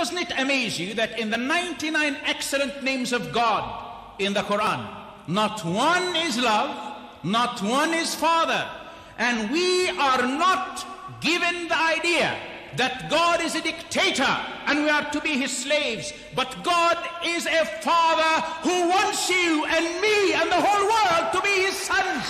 Doesn't it amaze you that in the 99 excellent names of God in the Quran, not one is love, not one is father, and we are not given the idea that God is a dictator and we are to be his slaves, but God is a father who wants you and me and the whole world to be his sons.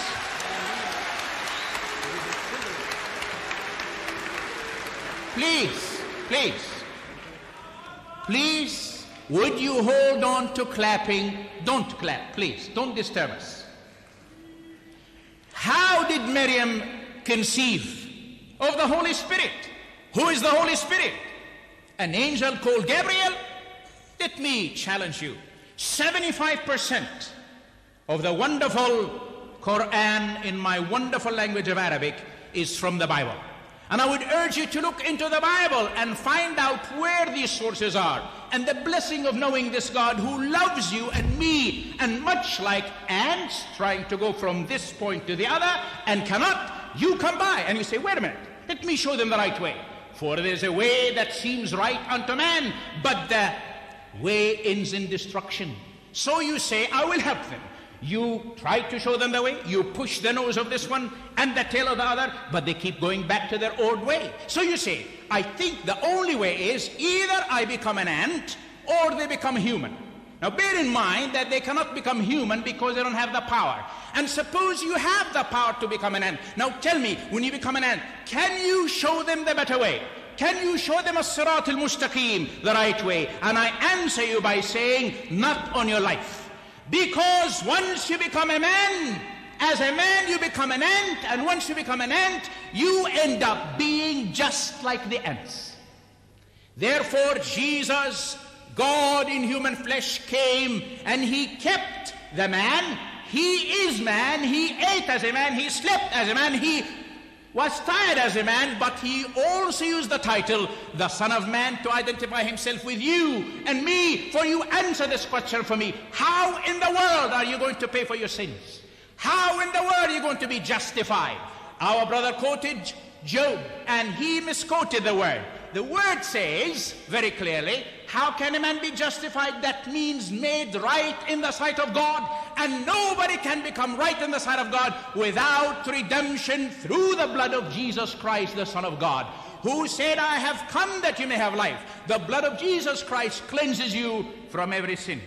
Please, would you hold on to clapping? Don't clap, please. Don't disturb us. How did Maryam conceive of the Holy Spirit? Who is the Holy Spirit? An angel called Gabriel? Let me challenge you. 75% of the wonderful Quran in my wonderful language of Arabic is from the Bible. And I would urge you to look into the Bible and find out where these sources are. And the blessing of knowing this God who loves you and me, and much like ants trying to go from this point to the other and cannot, you come by and you say, wait a minute, let me show them the right way. For there is a way that seems right unto man, but the way ends in destruction. So you say, I will help them. You try to show them the way, you push the nose of this one and the tail of the other, but they keep going back to their old way. So you say, I think the only way is either I become an ant or they become human. Now bear in mind that they cannot become human because they don't have the power. And suppose you have the power to become an ant. Now tell me, when you become an ant, can you show them the better way? Can you show them as-sirat al-mustaqim, the right way? And I answer you by saying, not on your life. Because once you become a man, as a man you become an ant, and once you become an ant, you end up being just like the ants. Therefore, Jesus, God in human flesh, came and he kept the man. He is man, he ate as a man, he slept as a man, he was tired as a man, but he also used the title, the Son of Man, to identify himself with you and me. For you answer this question for me. How in the world are you going to pay for your sins? How in the world are you going to be justified? Our brother quoted Job, and he misquoted the word. The word says very clearly, how can a man be justified? That means made right in the sight of God. And nobody can become right in the sight of God without redemption through the blood of Jesus Christ, the Son of God, who said, I have come that you may have life. The blood of Jesus Christ cleanses you from every sin.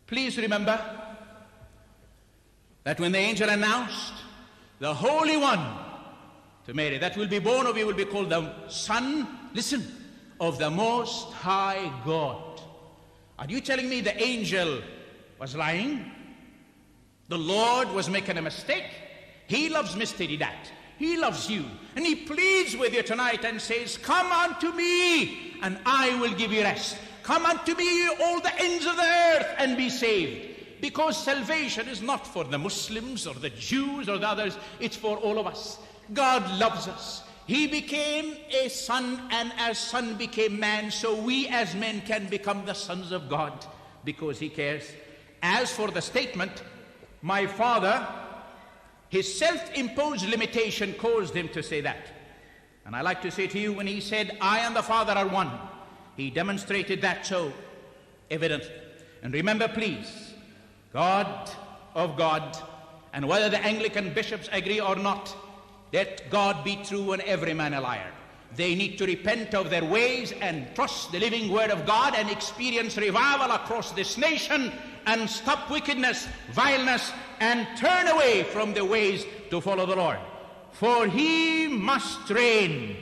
Please remember that when the angel announced the Holy One to Mary, that will be born of you will be called the Son, listen, of the Most High God. Are you telling me the angel was lying? The Lord was making a mistake? He loves Mr. Deedat. He loves you. And he pleads with you tonight and says, come unto me and I will give you rest. Come unto me, all the ends of the earth, and be saved. Because salvation is not for the Muslims or the Jews or the others. It's for all of us. God loves us. He became a son, and as son became man, so we as men can become the sons of God because he cares. As for the statement, my father, his self-imposed limitation caused him to say that. And I like to say to you, when he said, I and the Father are one, he demonstrated that so evidently. And remember, please, God of God, and whether the Anglican bishops agree or not, let God be true and every man a liar. They need to repent of their ways and trust the living word of God and experience revival across this nation and stop wickedness, vileness, and turn away from the ways to follow the Lord. For he must reign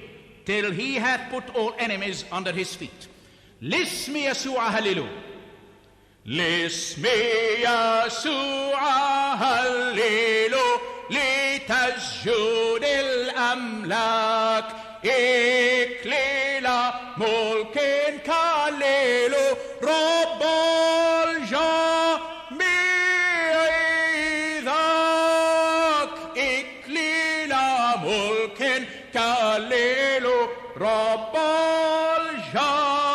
till he hath put all enemies under his feet. Lismi Yasu'a Halilu. Lismi Yasu'a Halilu. لتسجد الأملاك إكليل ملك كليل رب الجميع ذاك إكليل ملك كليل رب الجميع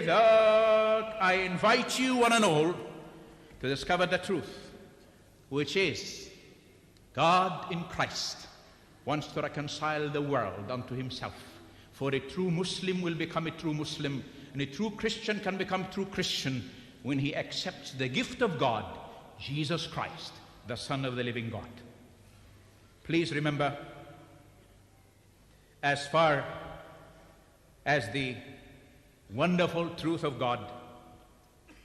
ذاك. I invite you one and all to discover the truth, which is God in Christ, wants to reconcile the world unto himself. For a true Muslim will become a true Muslim, and a true Christian can become a true Christian when he accepts the gift of God, Jesus Christ, the Son of the living God. Please remember, as far as the wonderful truth of God,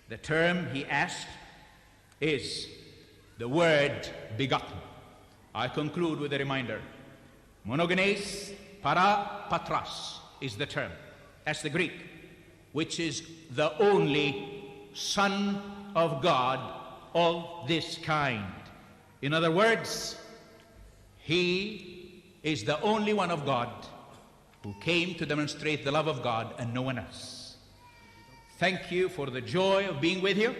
the term he asked is the word begotten. I conclude with a reminder. Monogenes para patras is the term. That's the Greek, which is the only Son of God of this kind. In other words, he is the only one of God who came to demonstrate the love of God and no one else. Thank you for the joy of being with you,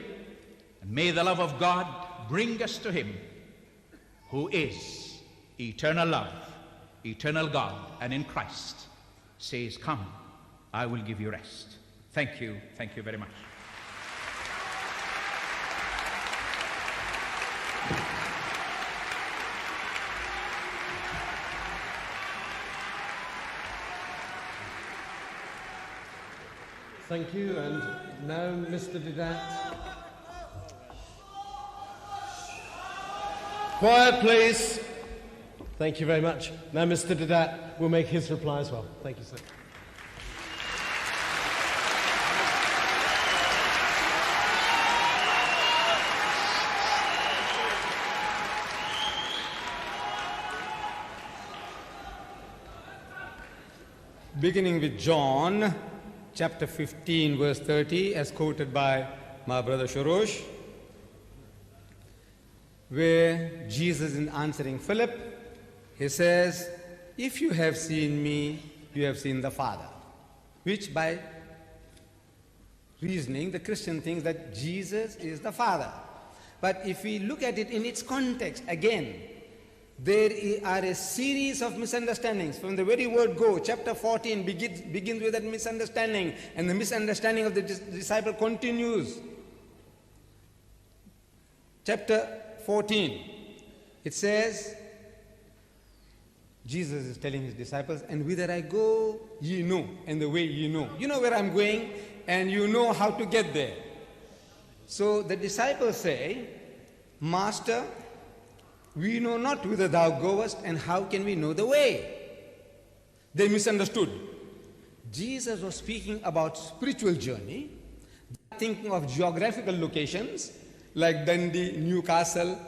and may the love of God bring us to him who is eternal love, eternal God, and in Christ says, come, I will give you rest. Thank you very much. Thank you, and now Mr. Deedat. Quiet, please. Thank you very much. Now Mr. Deedat will make his reply as well. Thank you, sir. Beginning with John, chapter 15, verse 30, as quoted by my brother Shorrosh, where Jesus is answering Philip, he says, if you have seen me, you have seen the Father. Which by reasoning, the Christian thinks that Jesus is the Father. But if we look at it in its context, again, there are a series of misunderstandings. From the very word go, chapter 14 begins with that misunderstanding, and the misunderstanding of the disciple continues. Chapter 14, it says, Jesus is telling his disciples, and whither I go, ye know, and the way ye know. You know where I'm going, and you know how to get there. So the disciples say, Master, we know not whither thou goest, and how can we know the way? They misunderstood. Jesus was speaking about spiritual journey, thinking of geographical locations like Dundee, Newcastle,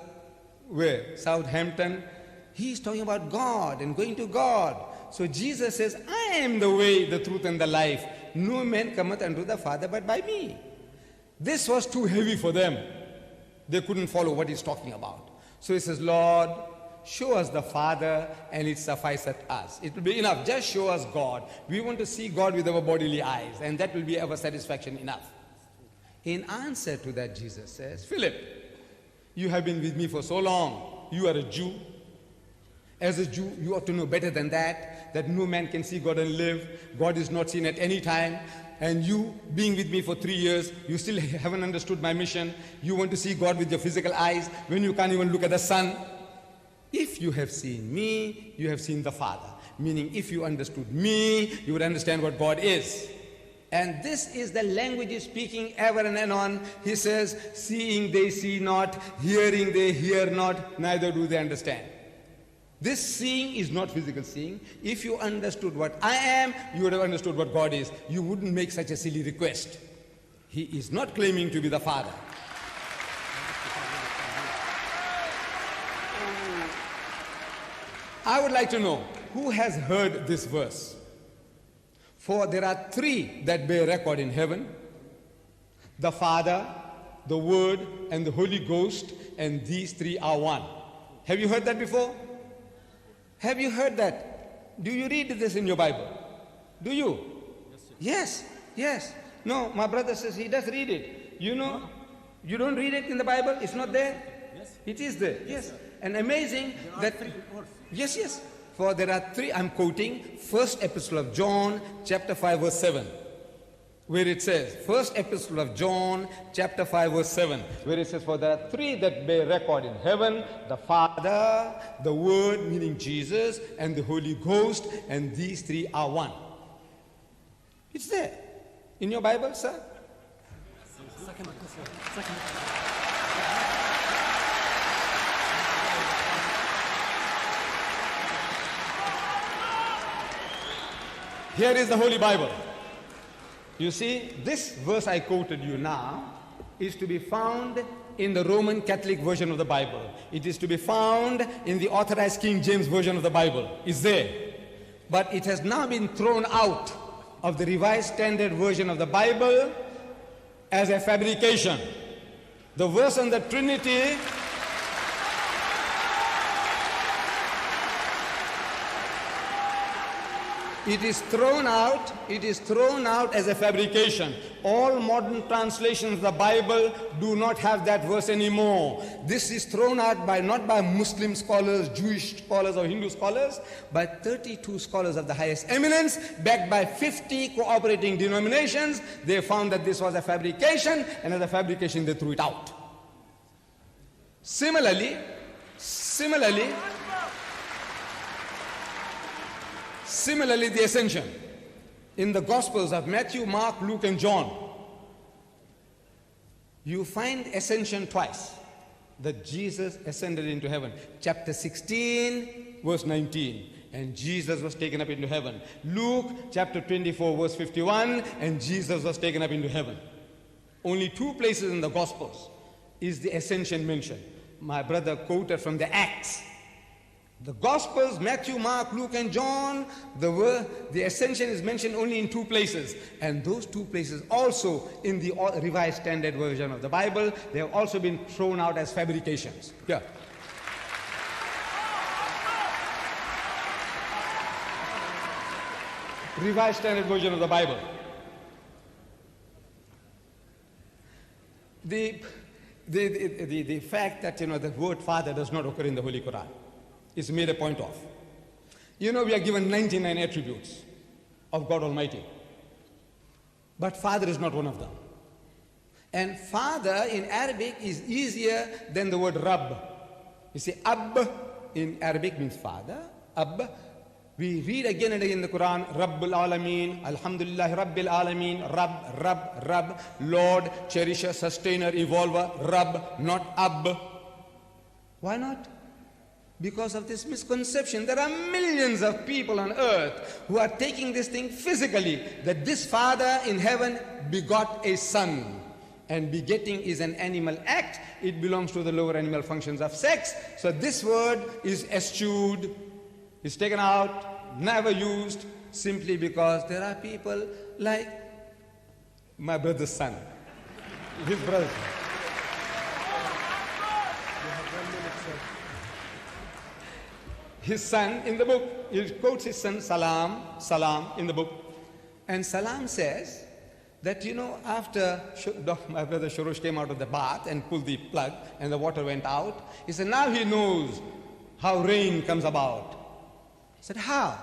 where Southampton. He's talking about God and going to God. So Jesus says, I am the way, the truth, and the life. No man cometh unto the Father but by me. This was too heavy for them. They couldn't follow what he's talking about. So he says, Lord, show us the Father, and it sufficeth us. It will be enough. Just show us God. We want to see God with our bodily eyes, and that will be our satisfaction enough. In answer to that, Jesus says, Philip, you have been with me for so long. You are a Jew. As a Jew, you ought to know better than that no man can see God and live. God is not seen at any time. And you, being with me for 3 years, you still haven't understood my mission. You want to see God with your physical eyes when you can't even look at the sun. If you have seen me, you have seen the Father. Meaning, if you understood me, you would understand what God is. And this is the language he's speaking ever and anon. He says, seeing they see not, hearing they hear not, neither do they understand. This seeing is not physical seeing. If you understood what I am, you would have understood what God is. You wouldn't make such a silly request. He is not claiming to be the Father. I would like to know, who has heard this verse? For there are three that bear record in heaven: the Father, the Word, and the Holy Ghost, and these three are one. Have you heard that before? Have you heard that? Do you read this in your Bible? Do you? Yes, yes. No, my brother says he does read it. You know, you don't read it in the Bible? It's not there? Yes. It is there, yes. And amazing that... Yes, yes. For there are three, I'm quoting, first epistle of John, chapter 5, verse 7. where it says, first epistle of John, chapter 5, verse 7, where it says, for there are three that bear record in heaven, the Father, the Word, meaning Jesus, and the Holy Ghost, and these three are one. It's there. In your Bible, sir? Here is the Holy Bible. You see, this verse I quoted you now is to be found in the Roman Catholic version of the Bible. It is to be found in the authorized King James version of the Bible. It's there. But it has now been thrown out of the Revised Standard Version of the Bible as a fabrication. The verse on the Trinity it is thrown out as a fabrication. All modern translations of the Bible do not have that verse anymore. This is thrown out not by Muslim scholars, Jewish scholars or Hindu scholars, by 32 scholars of the highest eminence, backed by 50 cooperating denominations. They found that this was a fabrication, and as a fabrication they threw it out. Similarly, the ascension. In the Gospels of Matthew, Mark, Luke, and John, you find ascension twice, that Jesus ascended into heaven. Chapter 16, verse 19, and Jesus was taken up into heaven. Luke, chapter 24, verse 51, and Jesus was taken up into heaven. Only two places in the Gospels is the ascension mentioned. My brother quoted from the Acts. The Gospels, Matthew, Mark, Luke, and John, the ascension is mentioned only in two places. And those two places also in the Revised Standard Version of the Bible, they have also been thrown out as fabrications. Here. Revised Standard Version of the Bible. The fact that, the word Father does not occur in the Holy Quran is made a point of. We are given 99 attributes of God Almighty. But Father is not one of them. And Father in Arabic is easier than the word Rabb. You see, Ab in Arabic means Father. Ab. We read again and again in the Quran, Rabbul Alameen, Alhamdulillah Rabbil Alameen, Rabb, Lord, Cherisher, Sustainer, Evolver, Rabb, not Ab. Why not? Because of this misconception. There are millions of people on earth who are taking this thing physically, that this Father in heaven begot a son. And begetting is an animal act. It belongs to the lower animal functions of sex. So this word is eschewed, is taken out, never used, simply because there are people like my brother's son, his brother. His son in the book, he quotes his son Salam in the book. And Salam says that, after my brother Shorrosh came out of the bath and pulled the plug and the water went out, he said, now he knows how rain comes about. I said, how?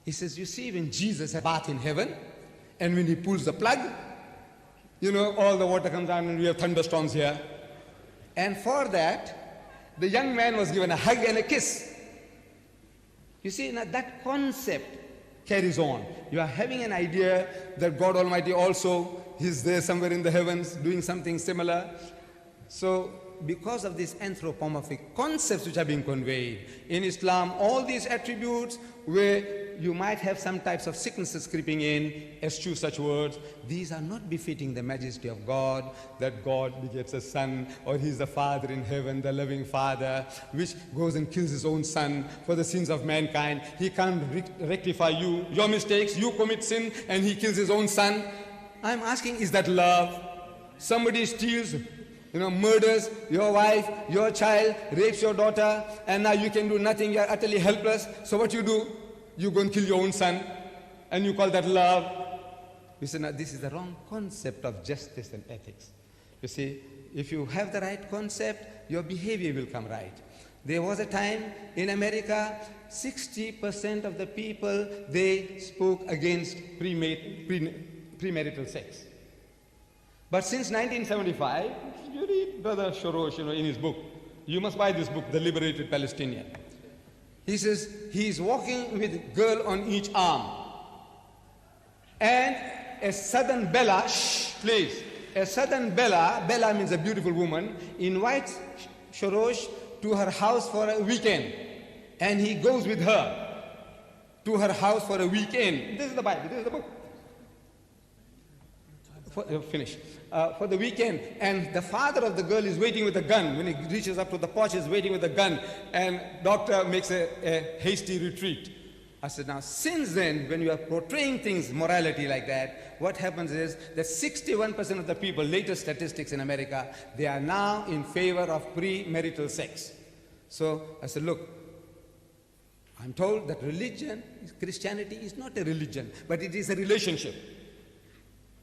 He says, you see, when Jesus had a bath in heaven, and when he pulls the plug, all the water comes down and we have thunderstorms here. And for that, the young man was given a hug and a kiss. You see, now that concept carries on. You are having an idea that God Almighty also is there somewhere in the heavens doing something similar. So, because of these anthropomorphic concepts which are being conveyed in Islam, all these attributes where you might have some types of sicknesses creeping in, eschew such words. These are not befitting the majesty of God, that God begets a son, or He is the Father in heaven, the loving Father, which goes and kills His own son for the sins of mankind. He can't rectify your mistakes. You commit sin and He kills His own son. I'm asking, is that love? Somebody steals, murders your wife, your child, rapes your daughter, and now you can do nothing, you're utterly helpless. So what do? You go and kill your own son, and you call that love. You say, now this is the wrong concept of justice and ethics. You see, if you have the right concept, your behavior will come right. There was a time in America, 60% of the people, they spoke against premarital sex. But since 1975, you read Brother Shorrosh, in his book. You must buy this book, The Liberated Palestinian. He says he's walking with a girl on each arm. And a southern Bella, please, a southern Bella means a beautiful woman, invites Shorrosh to her house for a weekend. And he goes with her to her house for a weekend. This is the Bible, this is the book. Finish. For the weekend, and the father of the girl is waiting with a gun. When he reaches up to the porch, he's waiting with a gun, and doctor makes a hasty retreat. I said, now since then, when you are portraying things, morality like that, what happens is that 61% of the people, latest statistics in America, they are now in favor of premarital sex. So I said, look, I'm told that Christianity is not a religion, but it is a relationship.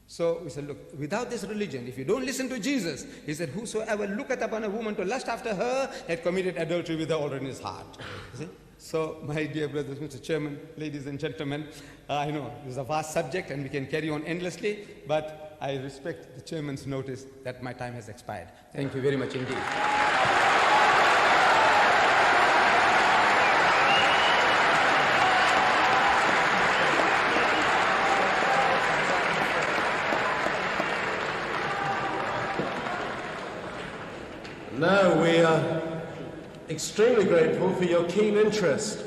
So we said, look, without this religion, if you don't listen to Jesus, he said, whosoever looketh upon a woman to lust after her had committed adultery with her already in his heart. See? So, my dear brothers, Mr. Chairman, ladies and gentlemen, I know this is a vast subject and we can carry on endlessly, but I respect the chairman's notice that my time has expired. Thank you very much indeed. Now we are extremely grateful for your keen interest.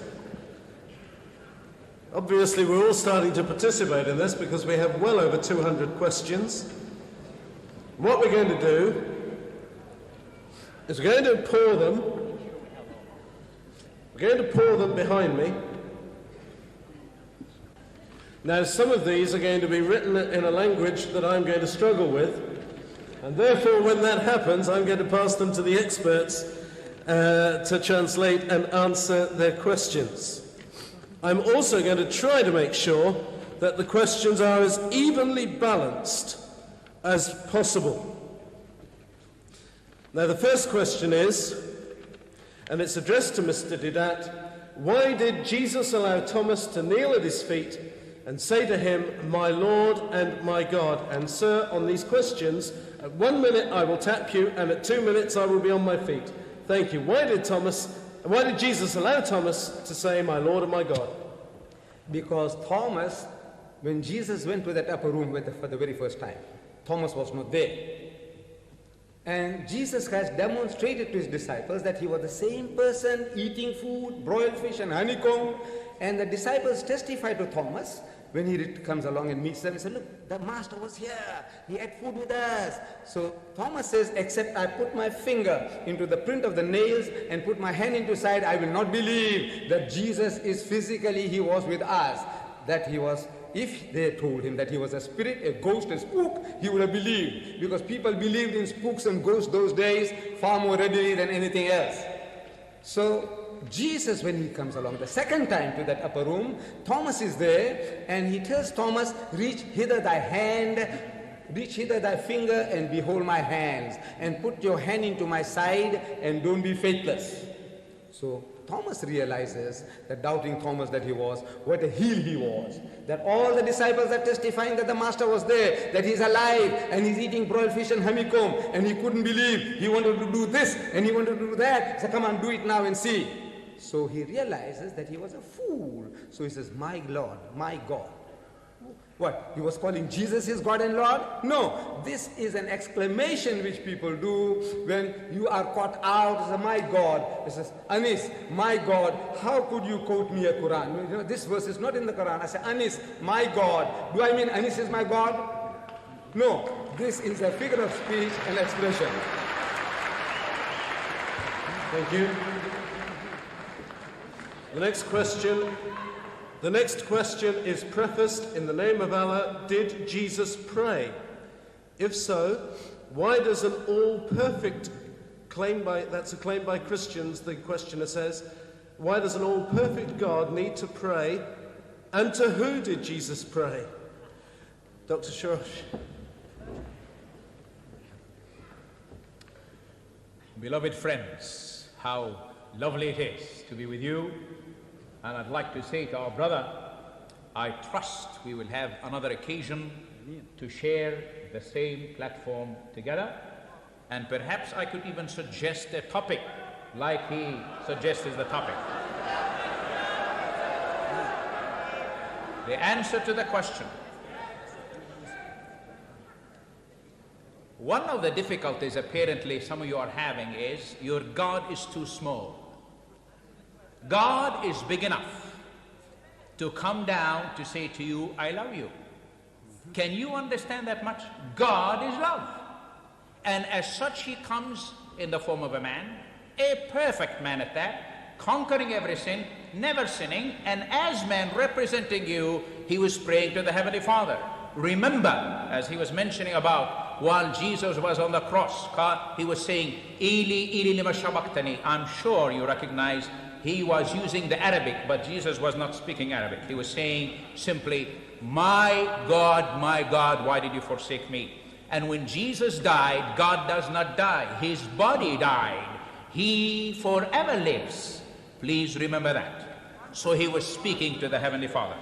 Obviously, we're all starting to participate in this because we have well over 200 questions. What we're going to do is we're going to pour them behind me. Now, some of these are going to be written in a language that I'm going to struggle with. And therefore, when that happens, I'm going to pass them to the experts to translate and answer their questions. I'm also going to try to make sure that the questions are as evenly balanced as possible. Now, the first question is, and it's addressed to Mr. Deedat, why did Jesus allow Thomas to kneel at his feet and say to him, "My Lord and my God"? And sir, on these questions, at 1 minute I will tap you, and at 2 minutes I will be on my feet. Thank you. Why did Jesus allow Thomas to say, "My Lord and my God"? Because Thomas, when Jesus went to that upper room for the very first time, Thomas was not there. And Jesus Christ demonstrated to his disciples that he was the same person eating food, broiled fish and honeycomb. And the disciples testified to Thomas when he comes along and meets them. He said, look, the master was here. He had food with us. So Thomas says, except I put my finger into the print of the nails and put my hand into side, I will not believe that Jesus is physically, he was with us. That he was, if they told him that he was a spirit, a ghost, a spook, he would have believed. Because people believed in spooks and ghosts those days far more readily than anything else. So Jesus, when he comes along the second time to that upper room, Thomas is there, and he tells Thomas, reach hither thy hand, reach hither thy finger, and behold my hands, and put your hand into my side, and don't be faithless. So Thomas realizes, that doubting Thomas that he was, what a heel he was. That all the disciples are testifying that the master was there, that he's alive, and he's eating broiled fish and honeycomb, and he couldn't believe. He wanted to do this, and he wanted to do that. So come on, do it now and see. So he realizes that he was a fool. So he says, my Lord, my God. What? He was calling Jesus his God and Lord? No. This is an exclamation which people do when you are caught out. He says, my God. He says, Anis, my God, how could you quote me a Quran? You know, this verse is not in the Quran. I say, Anis, my God. Do I mean Anis is my God? No. This is a figure of speech and expression. Thank you. The next question is prefaced in the name of Allah. Did Jesus pray? If so, why does an all-perfect claim that's a claim by Christians, the questioner says, why does an all-perfect God need to pray? And to who did Jesus pray? Dr. Shorrosh. Beloved friends, how lovely it is to be with you. And I'd like to say to our brother, I trust we will have another occasion to share the same platform together. And perhaps I could even suggest a topic like he suggested the topic. The answer to the question. One of the difficulties apparently some of you are having is your God is too small. God is big enough to come down to say to you, I love you. Can you understand that much? God is love. And as such he comes in the form of a man, a perfect man at that, conquering every sin, never sinning, and as man representing you, he was praying to the Heavenly Father. Remember, as he was mentioning about while Jesus was on the cross, he was saying, Ili, Ili lima shabaqtani. I'm sure you recognize he was using the Arabic, but Jesus was not speaking Arabic. He was saying simply, my God, why did you forsake me? And when Jesus died, God does not die. His body died. He forever lives. Please remember that. So he was speaking to the Heavenly Father.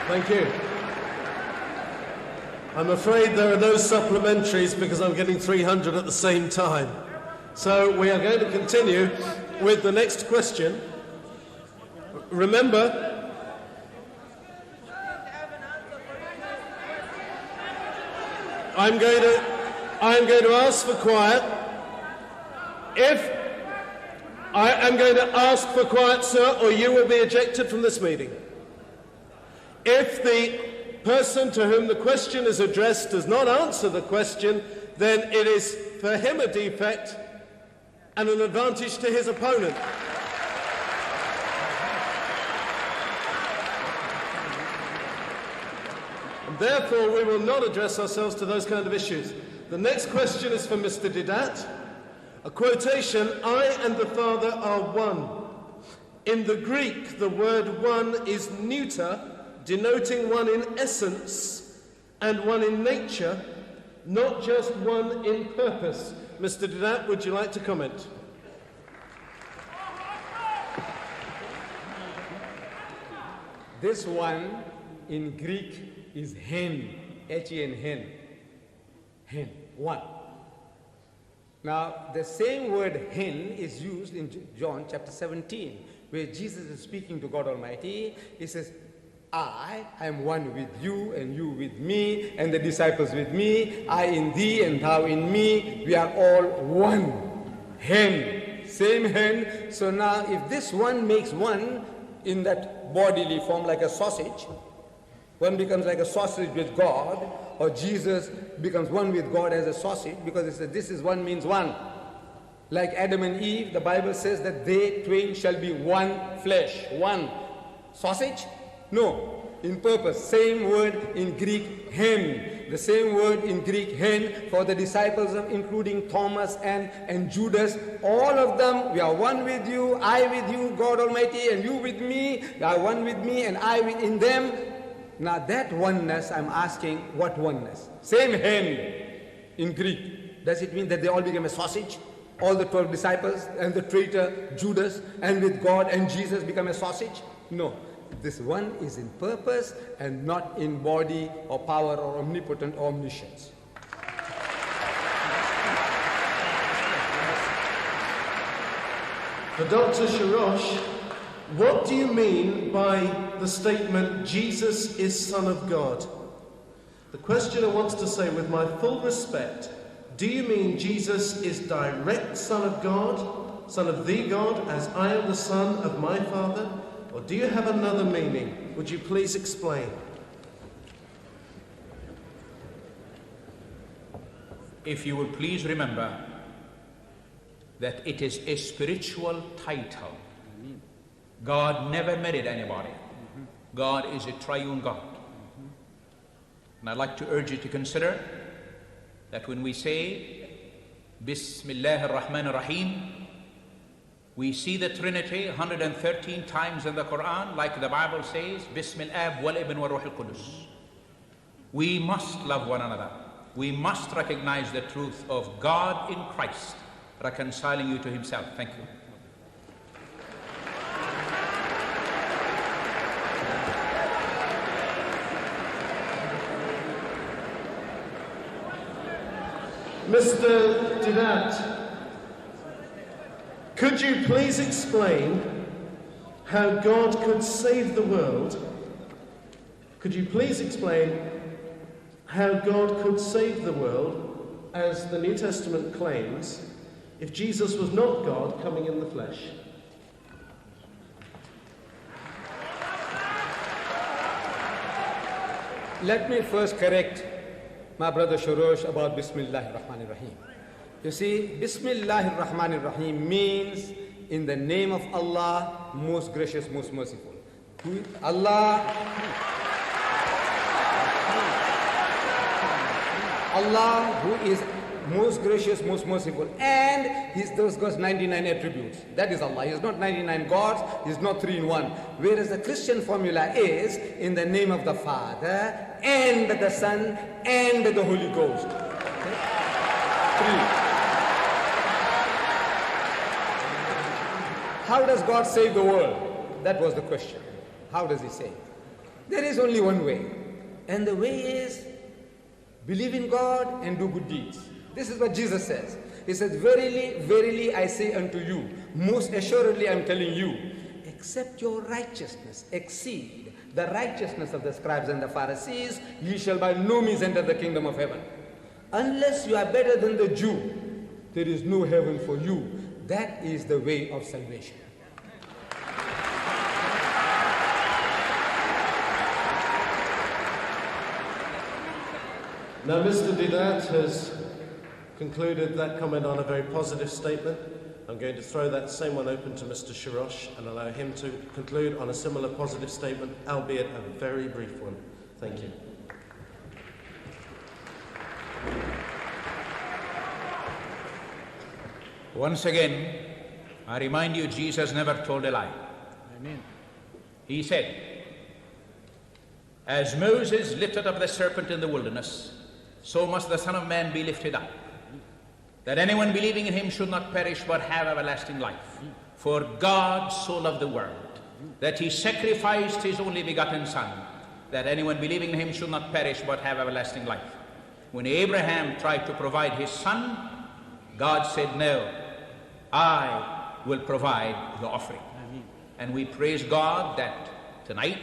Thank you. I'm afraid there are no supplementaries because I'm getting 300 at the same time. So we are going to continue with the next question. Remember, I'm going to ask for quiet. If I am going to ask for quiet, sir, or you will be ejected from this meeting. If the person to whom the question is addressed does not answer the question, then it is for him a defect and an advantage to his opponent. And therefore, we will not address ourselves to those kind of issues. The next question is for Mr. Deedat. A quotation, I and the Father are one. In the Greek, the word one is neuter, denoting one in essence and one in nature, not just one in purpose. Mr. Deedat, would you like to comment? This one in Greek is hen, H-E-N, hen. Hen, one. Now, the same word hen is used in John chapter 17, where Jesus is speaking to God Almighty. He says, I am one with you, and you with me, and the disciples with me. I in thee, and thou in me. We are all one. Hen, same hen. So now, if this one makes one in that bodily form like a sausage, one becomes like a sausage with God, or Jesus becomes one with God as a sausage, because it says this is one means one. Like Adam and Eve, the Bible says that they twain shall be one flesh, one. Sausage? No, in purpose. Same word in Greek, hen. The same word in Greek, hen, for the disciples, including Thomas and Judas. All of them, we are one with you, I with you, God Almighty, and you with me. You are one with me, and I in them. Now that oneness, I'm asking, what oneness? Same hen in Greek. Does it mean that they all became a sausage? All the 12 disciples and the traitor Judas, and with God and Jesus become a sausage? No. This one is in purpose and not in body or power or omnipotent or omniscience. For Dr. Shorrosh, what do you mean by the statement, Jesus is Son of God? The questioner wants to say, with my full respect, do you mean Jesus is direct Son of God, Son of the God, as I am the Son of my Father? Or do you have another meaning? Would you please explain? If you will please remember that it is a spiritual title. God never married anybody. God is a triune God. And I'd like to urge you to consider that when we say Bismillah ar-Rahman ar-Rahim, we see the Trinity 113 times in the Quran, like the Bible says, Bismillah wal ibn wa ruh al-Qudus. We must love one another. We must recognize the truth of God in Christ, reconciling you to himself. Thank you. Mr. Deedat, could you please explain how God could save the world? Could you please explain how God could save the world, as the New Testament claims, if Jesus was not God coming in the flesh? Let me first correct my brother Shorrosh about Bismillahir Rahmanir Rahim. You see, Bismillahir Rahmanir Rahim means in the name of Allah, most gracious, most merciful. Allah who is most gracious, most merciful, and those God's 99 attributes. That is Allah. He is not 99 gods, he is not 3 in 1. Whereas the Christian formula is in the name of the Father, and the Son, and the Holy Ghost. Okay? 3. How does God save the world? That was the question. How does he save? There is only one way. And the way is believe in God and do good deeds. This is what Jesus says. He says, verily, verily, I say unto you, most assuredly I am telling you, except your righteousness exceed the righteousness of the scribes and the Pharisees, ye shall by no means enter the kingdom of heaven. Unless you are better than the Jew, there is no heaven for you. That is the way of salvation. Now, Mr. Deedat has concluded that comment on a very positive statement. I'm going to throw that same one open to Mr. Shorrosh and allow him to conclude on a similar positive statement, albeit a very brief one. Thank you. Once again, I remind you, Jesus never told a lie. Amen. He said, as Moses lifted up the serpent in the wilderness, so must the Son of Man be lifted up, that anyone believing in him should not perish but have everlasting life. For God so loved the world, that he sacrificed his only begotten Son, that anyone believing in him should not perish but have everlasting life. When Abraham tried to provide his son, God said, no, I will provide the offering. And we praise God that tonight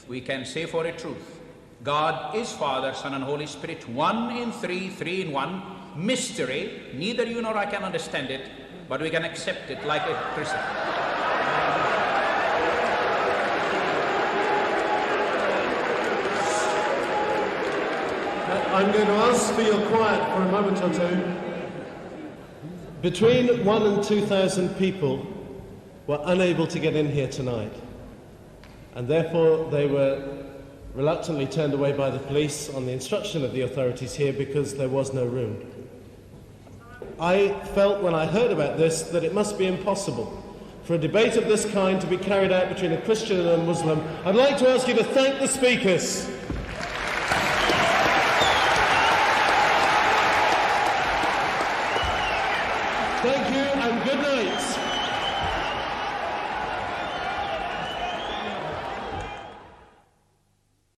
we can say for a truth, God is Father, Son, and Holy Spirit, 1 in 3, 3 in 1, mystery. Neither you nor I can understand it, but we can accept it like a Christian. I'm going to ask for your quiet for a moment or two. Between 1,000 and 2,000 people were unable to get in here tonight, and therefore they were reluctantly turned away by the police on the instruction of the authorities here because there was no room. I felt when I heard about this that it must be impossible for a debate of this kind to be carried out between a Christian and a Muslim. I'd like to ask you to thank the speakers. Thank you and good night.